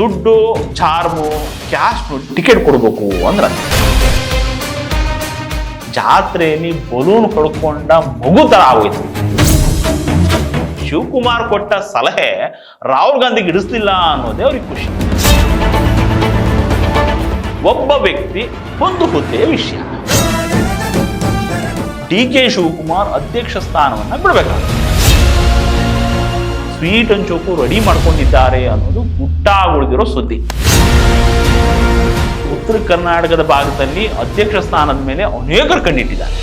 ದುಡ್ಡು, ಚಾರ್ಮು, cash, ticket ಕೊಡಬೇಕು ಅಂದ್ರ ಜಾತ್ರೆಯಲ್ಲಿ ಬಲೂನ್ ಹೊಡ್ಕೊಂಡ ಮಗು ತರ ಆಗೋಯ್ತು. ಶಿವಕುಮಾರ್ ಕೊಟ್ಟ ಸಲಹೆ ರಾಹುಲ್ ಗಾಂಧಿಗೆ ಇಡಿಸ್ಲಿಲ್ಲ ಅನ್ನೋದೇ ಅವ್ರಿಗೆ ಖುಷಿ. ಒಬ್ಬ ವ್ಯಕ್ತಿ ಒಂದು ಹುದ್ದೆಯ ವಿಷಯ. ಡಿ.ಕೆ. ಶಿವಕುಮಾರ್ ಅಧ್ಯಕ್ಷ ಸ್ಥಾನವನ್ನ ಬಿಡಬೇಕಾಗುತ್ತೆ. ಸ್ವೀಟ್ ಹಂಚೋಕು ರೆಡಿ ಮಾಡ್ಕೊಂಡಿದ್ದಾರೆ ಅನ್ನೋದು ಗುಟ್ಟಾಗುಳಿದಿರೋ ಸುದ್ದಿ. ಉತ್ತರ ಕರ್ನಾಟಕದ ಭಾಗದಲ್ಲಿ ಅಧ್ಯಕ್ಷ ಸ್ಥಾನದ ಮೇಲೆ ಅನೇಕರು ಕಣ್ಣಿಟ್ಟಿದ್ದಾರೆ.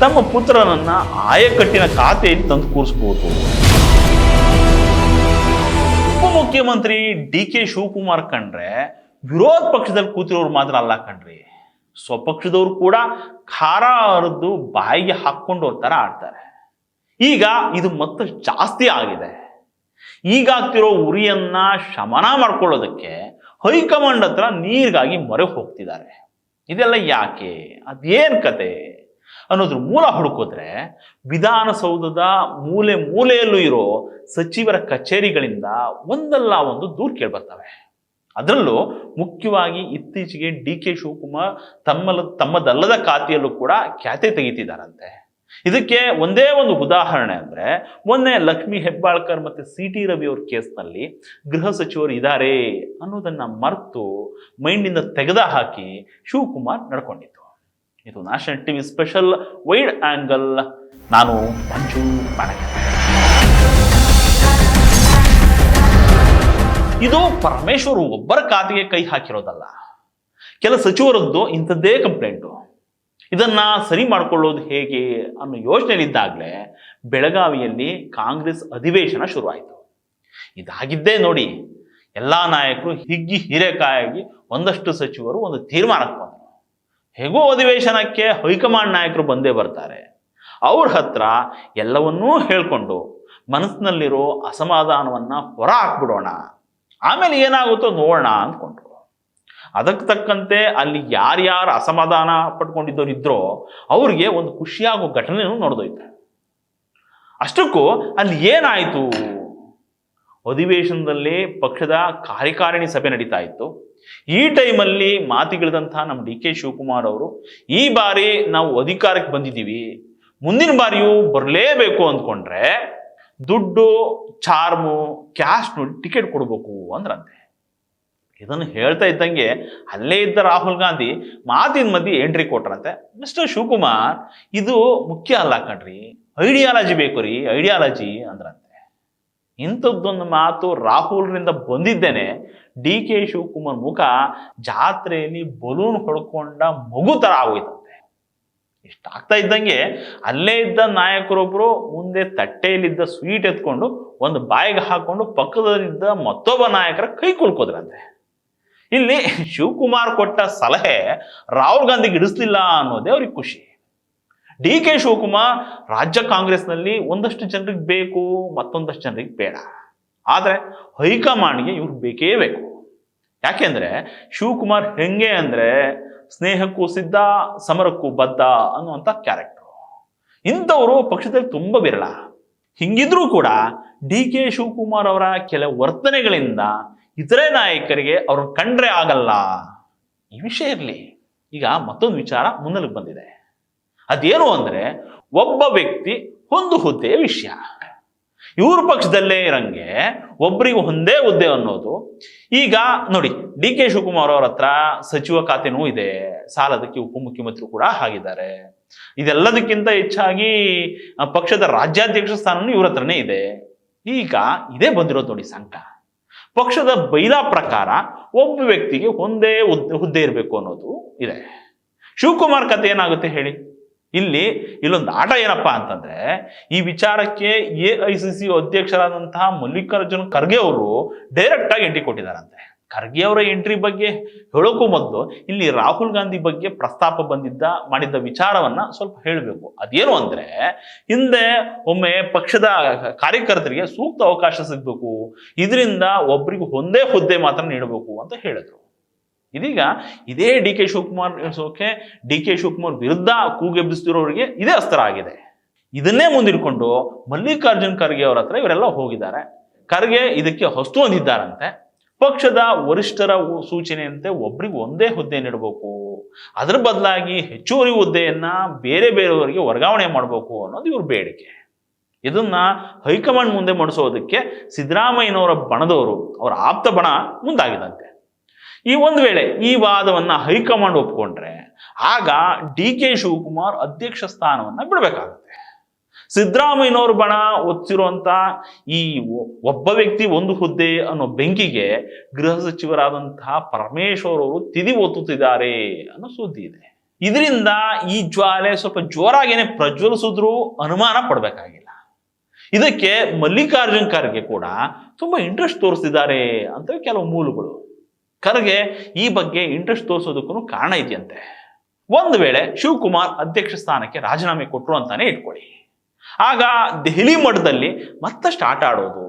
ತಮ್ಮ ಪುತ್ರನನ್ನ ಆಯಕಟ್ಟಿನ ಖಾತೆಯಲ್ಲಿ ತಂದು ಕೂರಿಸಬಹುದು. ಉಪಮುಖ್ಯಮಂತ್ರಿ ಡಿ.ಕೆ. ಶಿವಕುಮಾರ್ ಕಂಡ್ರೆ ವಿರೋಧ ಪಕ್ಷದಲ್ಲಿ ಕೂತಿರೋರು ಮಾತ್ರ ಅಲ್ಲ ಕಣ್ರಿ, ಸ್ವಪಕ್ಷದವರು ಕೂಡ ಖಾರ ಹರಿದು ಬಾಯಿಗೆ ಹಾಕೊಂಡು ತರ ಆಡ್ತಾರೆ. ಈಗ ಇದು ಮತ್ತಷ್ಟು ಜಾಸ್ತಿ ಆಗಿದೆ. ಈಗಾಗ್ತಿರೋ ಉರಿಯನ್ನ ಶಮನ ಮಾಡ್ಕೊಳ್ಳೋದಕ್ಕೆ ಹೈಕಮಾಂಡ್ ಹತ್ರ ನೀರಿಗಾಗಿ ಮೊರೆ ಹೋಗ್ತಿದ್ದಾರೆ. ಇದೆಲ್ಲ ಯಾಕೆ, ಅದೇನ್ ಕತೆ ಅನ್ನೋದ್ರ ಮೂಲ ಹುಡುಕಿದ್ರೆ ವಿಧಾನಸೌಧದ ಮೂಲೆ ಮೂಲೆಯಲ್ಲೂ ಇರೋ ಸಚಿವರ ಕಚೇರಿಗಳಿಂದ ಒಂದಲ್ಲ ಒಂದು ದೂರು ಕೇಳ್ಬರ್ತವೆ. ಅದರಲ್ಲೂ ಮುಖ್ಯವಾಗಿ ಇತ್ತೀಚೆಗೆ ಡಿ.ಕೆ. ಶಿವಕುಮಾರ್ ತಮ್ಮದಲ್ಲದ ಖಾತೆಯಲ್ಲೂ ಕೂಡ ಖ್ಯಾತೆ ತೆಗಿತಿದ್ದಾರಂತೆ. ಇದಕ್ಕೆ ಒಂದೇ ಒಂದು ಉದಾಹರಣೆ ಅಂದ್ರೆ, ಮೊನ್ನೆ ಲಕ್ಷ್ಮೀ ಹೆಬ್ಬಾಳ್ಕರ್ ಮತ್ತೆ ಸಿ.ಟಿ. ರವಿ ಅವ್ರ ಕೇಸ್ನಲ್ಲಿ ಗೃಹ ಸಚಿವರು ಇದ್ದಾರೆ ಅನ್ನೋದನ್ನ ಮರೆತು ಮೈಂಡಿಂದ ತೆಗೆದ ಹಾಕಿ ಶಿವಕುಮಾರ್ ನಡ್ಕೊಂಡಿತ್ತು. ಇದು national TV special wide angle. ನಾನು ಮಂಜು ಬಾಣಗ. ಇದು ಪರಮೇಶ್ವರ್ ಒಬ್ಬರ ಖಾತೆಗೆ ಕೈ ಹಾಕಿರೋದಲ್ಲ, ಕೆಲ ಸಚಿವರದ್ದು ಇಂಥದ್ದೇ ಕಂಪ್ಲೇಂಟು. ಇದನ್ನ ಸರಿ ಮಾಡ್ಕೊಳ್ಳೋದು ಹೇಗೆ ಅನ್ನೋ ಯೋಚನೆಯಲ್ಲಿದ್ದಾಗಲೇ ಬೆಳಗಾವಿಯಲ್ಲಿ ಕಾಂಗ್ರೆಸ್ ಅಧಿವೇಶನ ಶುರುವಾಯಿತು. ಇದಾಗಿದ್ದೇ ನೋಡಿ, ಎಲ್ಲಾ ನಾಯಕರು ಹಿಗ್ಗಿ ಹಿರೇಕಾಯಾಗಿ ಒಂದಷ್ಟು ಸಚಿವರು ಒಂದು ತೀರ್ಮಾನಕ್ಕೆ ಬಂದರು. ಹೇಗೋ ಅಧಿವೇಶನಕ್ಕೆ ಹೈಕಮಾಂಡ್ ನಾಯಕರು ಬಂದೇ ಬರ್ತಾರೆ. ಅವ್ರ ಹತ್ರ ಎಲ್ಲವನ್ನೂ ಹೇಳ್ಕೊಂಡು ಮನಸ್ಸಿನಲ್ಲಿರೋ ಅಸಮಾಧಾನವನ್ನ ಹೊರ ಹಾಕ್ಬಿಡೋಣ, ಆಮೇಲೆ ಏನಾಗುತ್ತೋ ನೋಡೋಣ ಅಂದ್ಕೊಂಡ್ರು. ಅದಕ್ಕೆ ತಕ್ಕಂತೆ ಅಲ್ಲಿ ಯಾರ್ಯಾರು ಅಸಮಾಧಾನ ಪಟ್ಕೊಂಡಿದ್ದವ್ರು ಇದ್ರೋ ಅವ್ರಿಗೆ ಒಂದು ಖುಷಿಯಾಗೋ ಘಟನೆನೂ ನೋಡ್ದೋಯ್ತು. ಅಷ್ಟಕ್ಕೂ ಅಲ್ಲಿ ಏನಾಯಿತು, ಅಧಿವೇಶನದಲ್ಲಿ ಪಕ್ಷದ ಕಾರ್ಯಕಾರಿಣಿ ಸಭೆ ನಡೀತಾ ಇತ್ತು. ಈ ಟೈಮಲ್ಲಿ ಮಾತಿಗಿಳಿದಂತಹ ನಮ್ಮ ಡಿ.ಕೆ. ಶಿವಕುಮಾರ್ ಅವರು, ಈ ಬಾರಿ ನಾವು ಅಧಿಕಾರಕ್ಕೆ ಬಂದಿದ್ದೀವಿ, ಮುಂದಿನ ಬಾರಿಯೂ ಬರಲೇಬೇಕು ಅಂದ್ಕೊಂಡ್ರೆ ದುಡ್ಡು, ಚಾರ್ಮು, ಕ್ಯಾಶ್ ನೋಡಿ ಟಿಕೆಟ್ ಕೊಡಬೇಕು ಅಂದ್ರಂತೆ. ಇದನ್ನು ಹೇಳ್ತಾ ಇದ್ದಂಗೆ ಅಲ್ಲೇ ಇದ್ದ ರಾಹುಲ್ ಗಾಂಧಿ ಮಾತಿನ ಮಧ್ಯೆ ಎಂಟ್ರಿ ಕೊಟ್ರಂತೆ. ಮಿಸ್ಟರ್ ಶಿವಕುಮಾರ್, ಇದು ಮುಖ್ಯ ಅಲ್ಲ ಕಣ್ರಿ, ಐಡಿಯಾಲಜಿ ಬೇಕು ರೀ, ಐಡಿಯಾಲಜಿ ಅಂದ್ರಂತೆ. ಇಂಥದ್ದೊಂದು ಮಾತು ರಾಹುಲ್ರಿಂದ ಬಂದಿದ್ದೇನೆ ಡಿ.ಕೆ. ಶಿವಕುಮಾರ್ ಮುಖ ಜಾತ್ರೆಯಲ್ಲಿ ಬಲೂನ್ ಹೊಡ್ಕೊಂಡ ಮಗು ತರ ಆಗೋಯ್ತಂತೆ. ಇಷ್ಟಾಗ್ತಾ ಇದ್ದಂಗೆ ಅಲ್ಲೇ ಇದ್ದ ನಾಯಕರೊಬ್ರು ಮುಂದೆ ತಟ್ಟೆಯಲ್ಲಿದ್ದ ಸ್ವೀಟ್ ಎತ್ಕೊಂಡು ಒಂದು ಬಾಯಿಗೆ ಹಾಕೊಂಡು ಪಕ್ಕದಲ್ಲಿದ್ದ ಮತ್ತೊಬ್ಬ ನಾಯಕರ ಕೈ ಕುಲ್ಕೋದ್ರಂತೆ. ಇಲ್ಲಿ ಶಿವಕುಮಾರ್ ಕೊಟ್ಟ ಸಲಹೆ ರಾಹುಲ್ ಗಾಂಧಿಗೆ ಇಡಿಸ್ಲಿಲ್ಲ ಅನ್ನೋದೇ ಅವ್ರಿಗೆ ಖುಷಿ. ಡಿ.ಕೆ. ಶಿವಕುಮಾರ್ ರಾಜ್ಯ ಕಾಂಗ್ರೆಸ್ನಲ್ಲಿ ಒಂದಷ್ಟು ಜನರಿಗೆ ಬೇಕು, ಮತ್ತೊಂದಷ್ಟು ಜನರಿಗೆ ಬೇಡ. ಆದ್ರೆ ಹೈಕಮಾಂಡ್ಗೆ ಇವ್ರು ಬೇಕೇ ಬೇಕು. ಯಾಕೆಂದ್ರೆ ಶಿವಕುಮಾರ್ ಹೆಂಗೆ ಅಂದ್ರೆ ಸ್ನೇಹಕ್ಕೂ ಸಿದ್ಧ, ಸಮರಕ್ಕೂ ಬದ್ಧ ಅನ್ನುವಂಥ ಕ್ಯಾರೆಕ್ಟರ್. ಇಂಥವರು ಪಕ್ಷದಲ್ಲಿ ತುಂಬಾ ವಿರಳ. ಹಿಂಗಿದ್ರೂ ಕೂಡ ಡಿ.ಕೆ. ಶಿವಕುಮಾರ್ ಅವರ ಕೆಲ ವರ್ತನೆಗಳಿಂದ ಇತರೆ ನಾಯಕರಿಗೆ ಅವ್ರ ಕಂಡ್ರೆ ಆಗಲ್ಲ. ಈ ವಿಷಯ ಇರಲಿ. ಈಗ ಮತ್ತೊಂದು ವಿಚಾರ ಮುನ್ನೆಲೆಗೆ ಬಂದಿದೆ. ಅದೇನು ಅಂದ್ರೆ, ಒಬ್ಬ ವ್ಯಕ್ತಿ ಒಂದು ಹುದ್ದೆಯ ವಿಷಯ. ಇವ್ರ ಪಕ್ಷದಲ್ಲೇ ಇರಂಗೆ ಒಬ್ಬರಿಗೆ ಒಂದೇ ಹುದ್ದೆ ಅನ್ನೋದು. ಈಗ ನೋಡಿ, ಡಿ.ಕೆ. ಶಿವಕುಮಾರ್ ಅವ್ರ ಹತ್ರ ಸಚಿವ ಖಾತೆನೂ ಇದೆ, ಸಾಲದಕ್ಕೆ ಉಪಮುಖ್ಯಮಂತ್ರಿ ಕೂಡ ಆಗಿದ್ದಾರೆ. ಇದೆಲ್ಲದಕ್ಕಿಂತ ಹೆಚ್ಚಾಗಿ ಪಕ್ಷದ ರಾಜ್ಯಾಧ್ಯಕ್ಷ ಸ್ಥಾನನೂ ಇವ್ರ ಹತ್ರನೇ ಇದೆ. ಈಗ ಇದೇ ಬಂದಿರೋದು ನೋಡಿ ಸಂಕಟ. ಪಕ್ಷದ ಬೈಲಾ ಪ್ರಕಾರ ಒಬ್ಬ ವ್ಯಕ್ತಿಗೆ ಒಂದೇ ಹುದ್ದೆ ಇರಬೇಕು ಅನ್ನೋದು ಇದೆ. ಶಿವಕುಮಾರ್ ಕತೆ ಏನಾಗುತ್ತೆ ಹೇಳಿ. ಇಲ್ಲೊಂದು ಆಟ ಏನಪ್ಪಾ ಅಂತಂದ್ರೆ, ಈ ವಿಚಾರಕ್ಕೆ ಎಐಸಿಸಿ ಅಧ್ಯಕ್ಷರಾದಂತಹ ಮಲ್ಲಿಕಾರ್ಜುನ್ ಖರ್ಗೆ ಅವರು ಡೈರೆಕ್ಟ್ ಆಗಿ ಎಂಟ್ರಿ ಕೊಟ್ಟಿದ್ದಾರಂತೆ. ಖರ್ಗೆ ಅವರ ಎಂಟ್ರಿ ಬಗ್ಗೆ ಹೇಳೋಕ್ಕೂ ಮೊದಲು ಇಲ್ಲಿ ರಾಹುಲ್ ಗಾಂಧಿ ಬಗ್ಗೆ ಪ್ರಸ್ತಾಪ ಮಾಡಿದ್ದ ವಿಚಾರವನ್ನ ಸ್ವಲ್ಪ ಹೇಳಬೇಕು. ಅದೇನು ಅಂದ್ರೆ, ಹಿಂದೆ ಒಮ್ಮೆ ಪಕ್ಷದ ಕಾರ್ಯಕರ್ತರಿಗೆ ಸೂಕ್ತ ಅವಕಾಶ ಸಿಗ್ಬೇಕು, ಇದರಿಂದ ಒಬ್ಬರಿಗೆ ಒಂದೇ ಹುದ್ದೆ ಮಾತ್ರ ನೀಡಬೇಕು ಅಂತ ಹೇಳಿದ್ರು. ಇದೀಗ ಇದೇ ಡಿ.ಕೆ. ಶಿವಕುಮಾರ್ ವಿರುದ್ಧ ಕೂಗೆಬ್ಬಿಸ್ತಿರೋರಿಗೆ ಇದೇ ಅಸ್ತ್ರ ಆಗಿದೆ. ಇದನ್ನೇ ಮುಂದಿಟ್ಕೊಂಡು ಮಲ್ಲಿಕಾರ್ಜುನ್ ಖರ್ಗೆ ಅವರ ಹತ್ರ ಇವರೆಲ್ಲ ಹೋಗಿದ್ದಾರೆ. ಖರ್ಗೆ ಇದಕ್ಕೆ ಹೊಸ್ತು ಹೊಂದಿದ್ದಾರಂತೆ. ಪಕ್ಷದ ವರಿಷ್ಠರ ಸೂಚನೆಯಂತೆ ಒಬ್ರಿಗೆ ಒಂದೇ ಹುದ್ದೆ ನೀಡಬೇಕು, ಅದರ ಬದಲಾಗಿ ಹೆಚ್ಚುವರಿ ಹುದ್ದೆಯನ್ನ ಬೇರೆ ಬೇರೆಯವರಿಗೆ ವರ್ಗಾವಣೆ ಮಾಡಬೇಕು ಅನ್ನೋದು ಇವ್ರ ಬೇಡಿಕೆ. ಇದನ್ನ ಹೈಕಮಾಂಡ್ ಮುಂದೆ ಮಾಡಿಸೋದಕ್ಕೆ ಸಿದ್ದರಾಮಯ್ಯನವರ ಬಣದವರು, ಅವರ ಆಪ್ತ ಬಣ ಮುಂದಾಗಿದಂತೆ. ಈ ಒಂದು ವೇಳೆ ಈ ವಾದವನ್ನ ಹೈಕಮಾಂಡ್ ಒಪ್ಕೊಂಡ್ರೆ ಆಗ ಡಿ.ಕೆ. ಶಿವಕುಮಾರ್ ಅಧ್ಯಕ್ಷ ಸ್ಥಾನವನ್ನ ಬಿಡಬೇಕಾಗುತ್ತೆ. ಸಿದ್ದರಾಮಯ್ಯನವ್ರ ಬಣ ಒತ್ತಿರುವಂತ ಈ ಒಬ್ಬ ವ್ಯಕ್ತಿ ಒಂದು ಹುದ್ದೆ ಅನ್ನೋ ಬೆಂಕಿಗೆ ಗೃಹ ಸಚಿವರಾದಂತಹ ಪರಮೇಶ್ವರ್ ಅವರು ತಿದಿ ಒತ್ತುತ್ತಿದ್ದಾರೆ ಅನ್ನೋ ಸುದ್ದಿ ಇದೆ. ಇದರಿಂದ ಈ ಜ್ವಾಲೆ ಸ್ವಲ್ಪ ಜೋರಾಗೇನೆ ಪ್ರಜ್ವಲಿಸಿದ್ರೂ ಅನುಮಾನ ಪಡಬೇಕಾಗಿಲ್ಲ. ಇದಕ್ಕೆ ಮಲ್ಲಿಕಾರ್ಜುನ್ ಖರ್ಗೆ ಕೂಡ ತುಂಬಾ ಇಂಟ್ರೆಸ್ಟ್ ತೋರಿಸ್ತಿದ್ದಾರೆ ಅಂತ ಕೆಲವು ಮೂಲಗಳು. ಖರ್ಗೆ ಈ ಬಗ್ಗೆ ಇಂಟ್ರೆಸ್ಟ್ ತೋರಿಸೋದಕ್ಕೂ ಕಾರಣ ಇದೆಯಂತೆ. ಒಂದು ವೇಳೆ ಶಿವಕುಮಾರ್ ಅಧ್ಯಕ್ಷ ಸ್ಥಾನಕ್ಕೆ ರಾಜೀನಾಮೆ ಕೊಟ್ಟರು ಅಂತಾನೆ ಇಟ್ಕೊಳ್ಳಿ, ಆಗ ದೆಹಲಿ ಮಟ್ಟದಲ್ಲಿ ಮತ್ತಷ್ಟು ಆಟ ಆಡೋದು.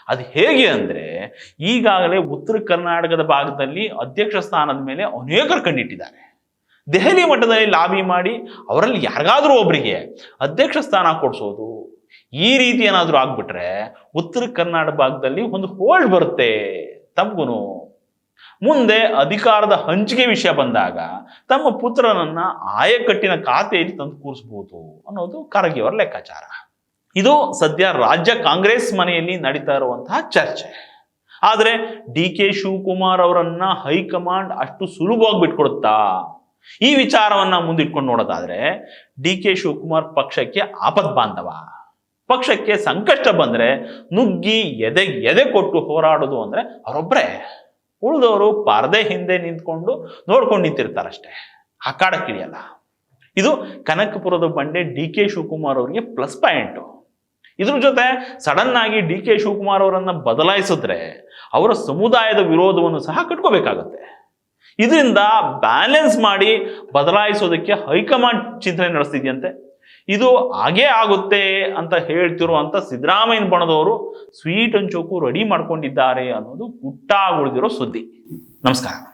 ಅದು ಹೇಗೆ ಅಂದ್ರೆ, ಈಗಾಗಲೇ ಉತ್ತರ ಕರ್ನಾಟಕದ ಭಾಗದಲ್ಲಿ ಅಧ್ಯಕ್ಷ ಸ್ಥಾನದ ಮೇಲೆ ಅನೇಕರು ಕಂಡಿಟ್ಟಿದ್ದಾರೆ. ದೆಹಲಿ ಮಟ್ಟದಲ್ಲಿ ಲಾಬಿ ಮಾಡಿ ಅವರಲ್ಲಿ ಯಾರಿಗಾದ್ರೂ ಒಬ್ಬರಿಗೆ ಅಧ್ಯಕ್ಷ ಸ್ಥಾನ ಕೊಡಿಸೋದು, ಈ ರೀತಿ ಏನಾದರೂ ಆಗ್ಬಿಟ್ರೆ ಉತ್ತರ ಕರ್ನಾಟಕ ಭಾಗದಲ್ಲಿ ಒಂದು ಹೋಲ್ಡ್ ಬರುತ್ತೆ ತಮ್ಗೂ. ಮುಂದೆ ಅಧಿಕಾರದ ಹಂಚಿಕೆ ವಿಷಯ ಬಂದಾಗ ತಮ್ಮ ಪುತ್ರನನ್ನ ಆಯಕಟ್ಟಿನ ಖಾತೆಯಲ್ಲಿ ತಂದು ಕೂರಿಸಬಹುದು ಅನ್ನೋದು ಖರ್ಗೆಯವರ ಲೆಕ್ಕಾಚಾರ. ಇದು ಸದ್ಯ ರಾಜ್ಯ ಕಾಂಗ್ರೆಸ್ ಮನೆಯಲ್ಲಿ ನಡೀತಾ ಇರುವಂತಹ ಚರ್ಚೆ. ಆದ್ರೆ ಡಿ.ಕೆ. ಶಿವಕುಮಾರ್ ಅವರನ್ನ ಹೈಕಮಾಂಡ್ ಅಷ್ಟು ಸುಲಭವಾಗಿ ಬಿಟ್ಕೊಡುತ್ತಾ? ಈ ವಿಚಾರವನ್ನ ಮುಂದಿಟ್ಕೊಂಡು ನೋಡೋದಾದ್ರೆ, ಡಿ.ಕೆ. ಶಿವಕುಮಾರ್ ಪಕ್ಷಕ್ಕೆ ಆಪತ್ ಬಾಂಧವ. ಪಕ್ಷಕ್ಕೆ ಸಂಕಷ್ಟ ಬಂದ್ರೆ ನುಗ್ಗಿ ಎದೆ ಕೊಟ್ಟು ಹೋರಾಡೋದು ಅಂದ್ರೆ ಅವರೊಬ್ಬರೇ. ಉಳಿದವರು ಪರದೆ ಹಿಂದೆ ನಿಂತ್ಕೊಂಡು ನೋಡ್ಕೊಂಡು ನಿಂತಿರ್ತಾರಷ್ಟೇ, ಅಖಾಡಕ್ಕಿಳಿಯಲ್ಲ. ಇದು ಕನಕಪುರದ ಬಂಡೆ ಡಿ.ಕೆ. ಶಿವಕುಮಾರ್ ಅವರಿಗೆ ಪ್ಲಸ್ ಪಾಯಿಂಟ್. ಇದ್ರ ಜೊತೆ ಸಡನ್ ಆಗಿ ಡಿ.ಕೆ. ಶಿವಕುಮಾರ್ ಅವರನ್ನ ಬದಲಾಯಿಸಿದ್ರೆ ಅವರ ಸಮುದಾಯದ ವಿರೋಧವನ್ನು ಸಹ ಕಟ್ಕೋಬೇಕಾಗತ್ತೆ. ಇದರಿಂದ ಬ್ಯಾಲೆನ್ಸ್ ಮಾಡಿ ಬದಲಾಯಿಸೋದಕ್ಕೆ ಹೈಕಮಾಂಡ್ ಚಿಂತನೆ ನಡೆಸ್ತಿದ್ಯಂತೆ. ಇದು ಹಾಗೇ ಆಗುತ್ತೆ ಅಂತ ಹೇಳ್ತಿರುವಂತ ಸಿದ್ದರಾಮಯ್ಯ ಬಣದವರು ಸ್ವೀಟ್ ಹಂಚೋಕು ರೆಡಿ ಮಾಡ್ಕೊಂಡಿದ್ದಾರೆ ಅನ್ನೋದು ಗುಟ್ಟಾಗಿ ಉಳಿದಿರೋ ಸುದ್ದಿ. ನಮಸ್ಕಾರ.